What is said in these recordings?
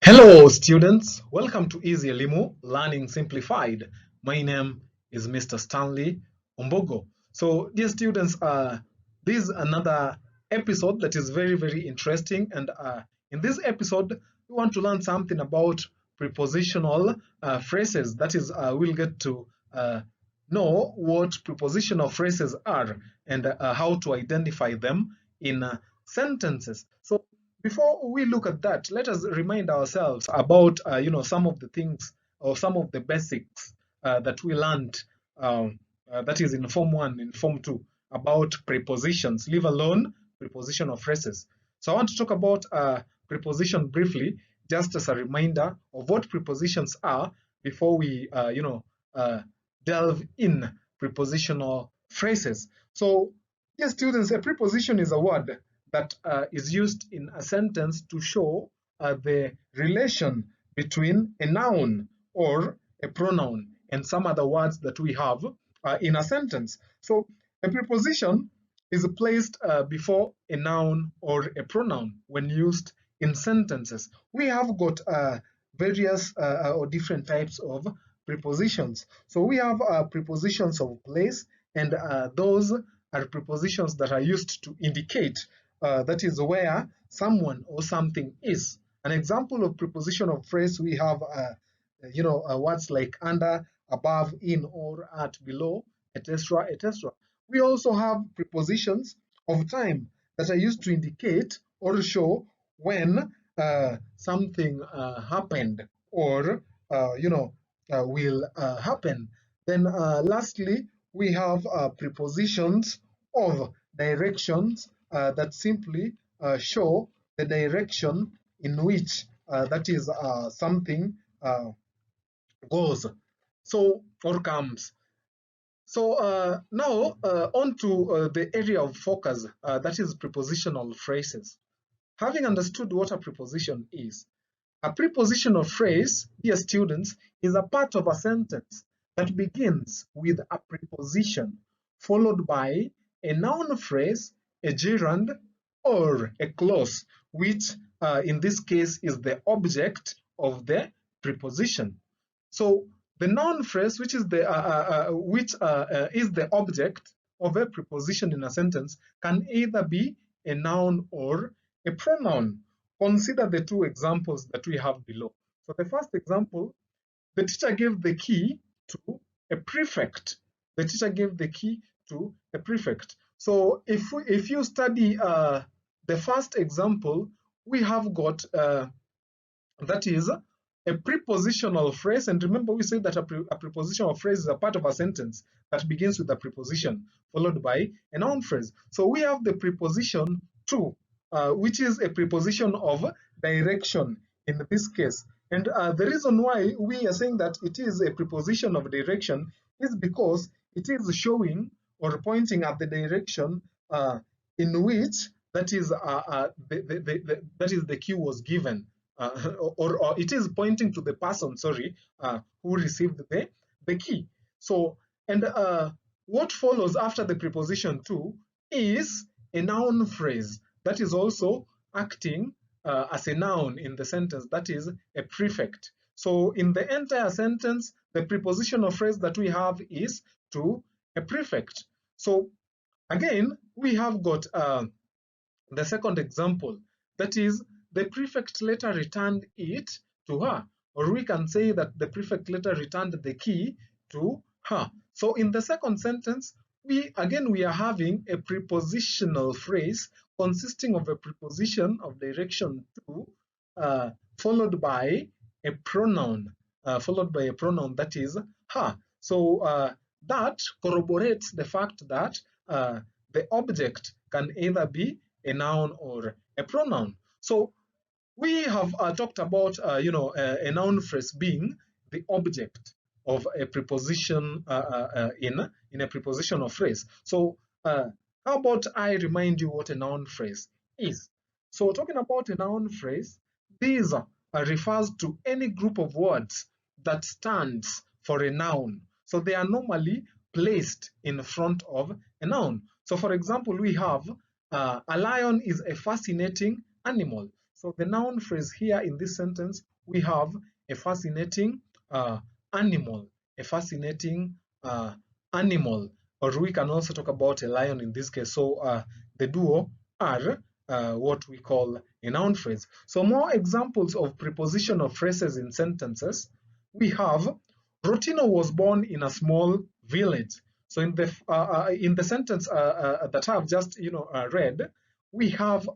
Hello students, welcome to Easy Elimu Learning Simplified. My name is Mr. Stanley Ombogo. So dear students, this is another episode that is very interesting, and in this episode we want to learn something about prepositional phrases. That is, we'll get to know what prepositional phrases are and how to identify them in sentences. So before we look at that, let us remind ourselves about some of the things or some of the basics that we learned, that is in Form 1, in Form 2, about prepositions, leave alone prepositional phrases. So I want to talk about preposition briefly, just as a reminder of what prepositions are before we delve in prepositional phrases. So yes, students, a preposition is a word that is used in a sentence to show the relation between a noun or a pronoun and some other words that we have in a sentence. So a preposition is placed before a noun or a pronoun when used in sentences. We have got various or different types of prepositions. So we have prepositions of place, and those are prepositions that are used to indicate that is where someone or something is. An example of prepositional phrase, we have words like under, above, in, or, at, below, etc., etc. We also have prepositions of time that are used to indicate or show when something happened or will happen. Then lastly, we have prepositions of directions that simply show the direction in which that is something goes, so or comes. So now on to the area of focus, that is prepositional phrases. Having understood what a preposition is, a prepositional phrase, dear students, is a part of a sentence that begins with a preposition followed by a noun phrase, a gerund, or a clause, which in this case is the object of the preposition. So the noun phrase, which is the object of a preposition in a sentence, can either be a noun or a pronoun. Consider the two examples that we have below. So the first example, the teacher gave the key to a prefect. The teacher gave the key to a prefect. So if you study the first example, we have got that is a prepositional phrase. And remember, we said that a prepositional phrase is a part of a sentence that begins with a preposition followed by a noun phrase. So we have the preposition to, which is a preposition of direction in this case. And the reason why we are saying that it is a preposition of direction is because it is showing or pointing at the direction in which that is the cue was given. Or it is pointing to the person, sorry, who received the key. So, and what follows after the preposition to is a noun phrase that is also acting as a noun in the sentence, that is a prefect. So in the entire sentence, the prepositional phrase that we have is to a prefect. So again, we have got the second example, that is, the prefect later returned it to her, or we can say that the prefect later returned the key to her. So in the second sentence, we are having a prepositional phrase consisting of a preposition of direction to, followed by a pronoun, that is her. So that corroborates the fact that the object can either be a noun or a pronoun. So we have talked about a noun phrase being the object of a preposition in a prepositional phrase. So how about I remind you what a noun phrase is? So talking about a noun phrase, these refers to any group of words that stands for a noun. So they are normally placed in front of a noun. So for example, we have a lion is a fascinating animal. So the noun phrase here in this sentence, we have a fascinating animal, a fascinating animal, or we can also talk about a lion in this case. So the duo are what we call a noun phrase. So more examples of prepositional phrases in sentences. We have Rotino was born in a small village. So in the sentence that I've just read, we have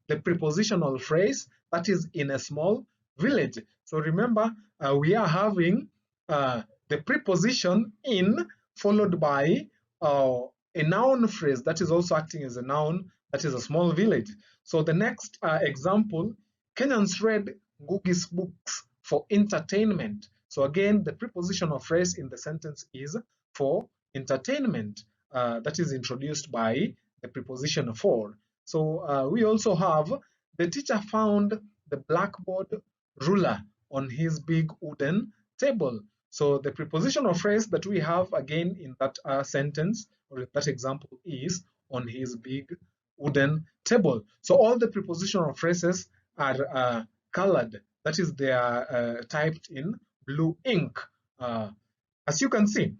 the prepositional phrase that is in a small village. So remember, we are having the preposition in followed by a noun phrase that is also acting as a noun, that is a small village. So the next example, Kenyans read Ngugi's books for entertainment. So again, the prepositional phrase in the sentence is for entertainment, that is introduced by the preposition for. So we also have the teacher found the blackboard ruler on his big wooden table. So the prepositional phrase that we have again in that sentence or in that example is on his big wooden table. So all the prepositional phrases are colored, that is, they are typed in blue ink, as you can see.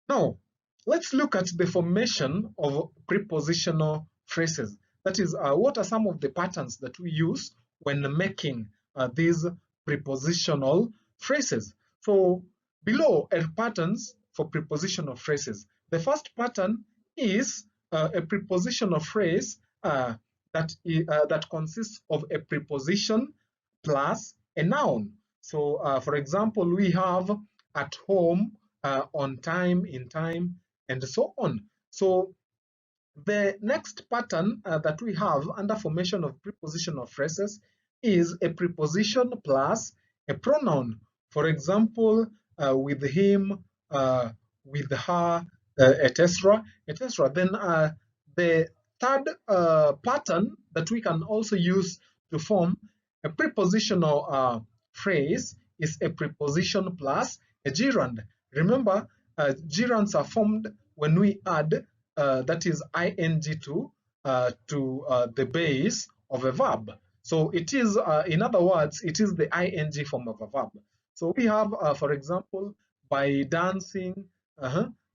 Now, let's look at the formation of prepositional phrases. That is, what are some of the patterns that we use when making these prepositional phrases? So, below are patterns for prepositional phrases. The first pattern is a prepositional phrase that consists of a preposition plus a noun. So, for example, we have at home, on time, in time, and so on. So the next pattern that we have under formation of prepositional phrases is a preposition plus a pronoun. For example, with him, with her, etc., etc. Then the third pattern that we can also use to form a prepositional phrase is a preposition plus a gerund. Remember, gerunds are formed when we add that is ing to the base of a verb. So it is, in other words, it is the ing form of a verb. So we have, for example, by dancing,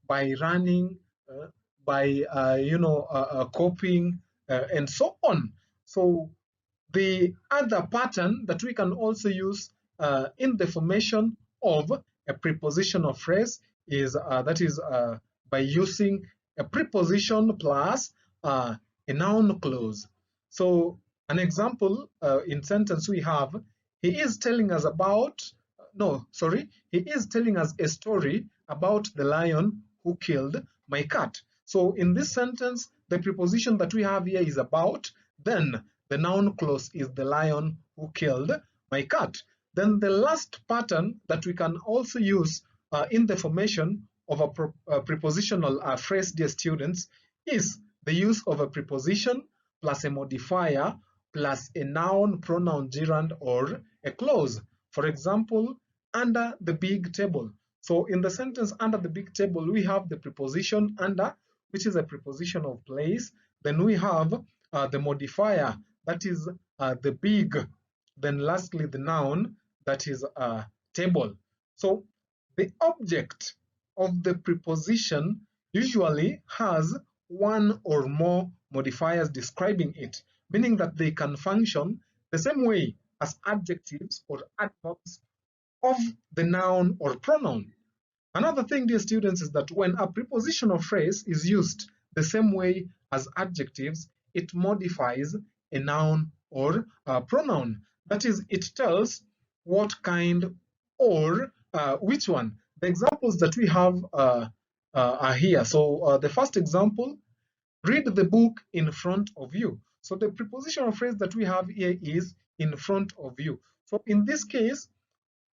by running, by coping, and so on. So the other pattern that we can also use in the formation of a prepositional phrase is by using a preposition plus a noun clause. So an example in sentence we have, he is telling us about, no, sorry, he is telling us a story about the lion who killed my cat. So in this sentence, the preposition that we have here is about, then the noun clause is the lion who killed my cat. Then the last pattern that we can also use in the formation of a prepositional phrase, dear students, is the use of a preposition plus a modifier plus a noun, pronoun, gerund, or a clause. For example, under the big table. So in the sentence under the big table, we have the preposition under, which is a preposition of place. Then we have the modifier, that is the big. Then lastly, the noun, that is table. So the object of the preposition usually has one or more modifiers describing it, meaning that they can function the same way as adjectives or adverbs of the noun or pronoun. Another thing, dear students, is that when a prepositional phrase is used the same way as adjectives, it modifies a noun or a pronoun. That is, it tells what kind or which one. The examples that we have are here. So the first example, read the book in front of you. So the prepositional phrase that we have here is in front of you. So in this case,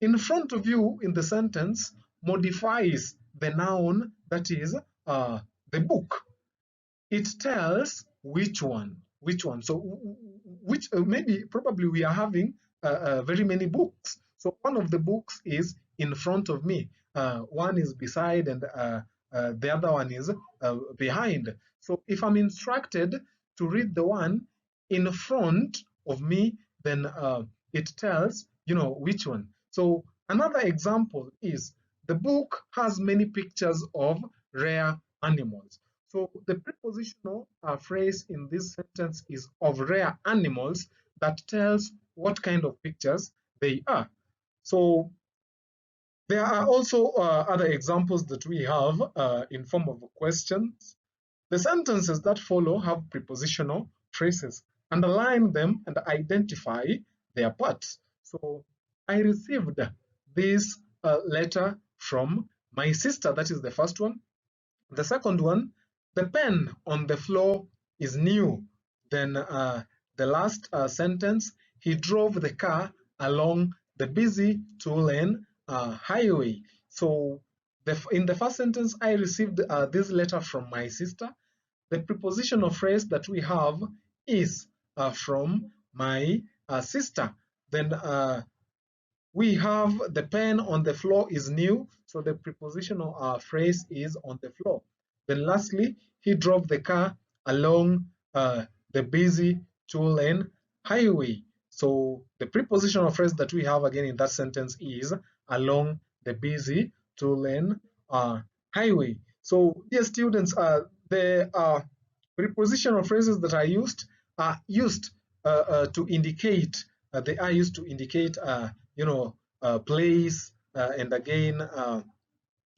in front of you in the sentence modifies the noun, that is the book. It tells which one. So which maybe probably we are having very many books. So one of the books is in front of me. One is beside, and the other one is behind. So if I'm instructed to read the one in front of me, then it tells, which one. So another example is the book has many pictures of rare animals. So the prepositional phrase in this sentence is of rare animals that tells what kind of pictures they are. So there are also other examples that we have in form of questions. The sentences that follow have prepositional phrases. Underline them and identify their parts. So I received this letter from my sister. That is the first one. The second one, the pen on the floor is new. Then the last sentence, he drove the car along the busy two-lane highway. So in the first sentence, I received this letter from my sister. The prepositional phrase that we have is from my sister. Then we have the pen on the floor is new, so the prepositional phrase is on the floor. Then lastly, he drove the car along the busy two-lane highway. So the prepositional phrase that we have again in that sentence is along the busy two-lane highway. So dear students, the prepositional phrases that are used to indicate they are used to indicate place and again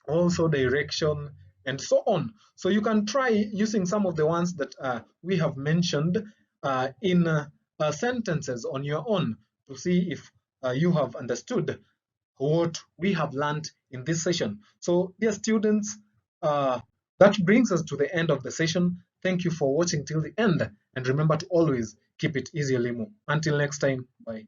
also direction and so on. So you can try using some of the ones that we have mentioned in sentences on your own to see if you have understood what we have learned in this session. So dear students, that brings us to the end of the session. Thank you for watching till the end, and remember to always keep it easy, Limu. Until next time, bye.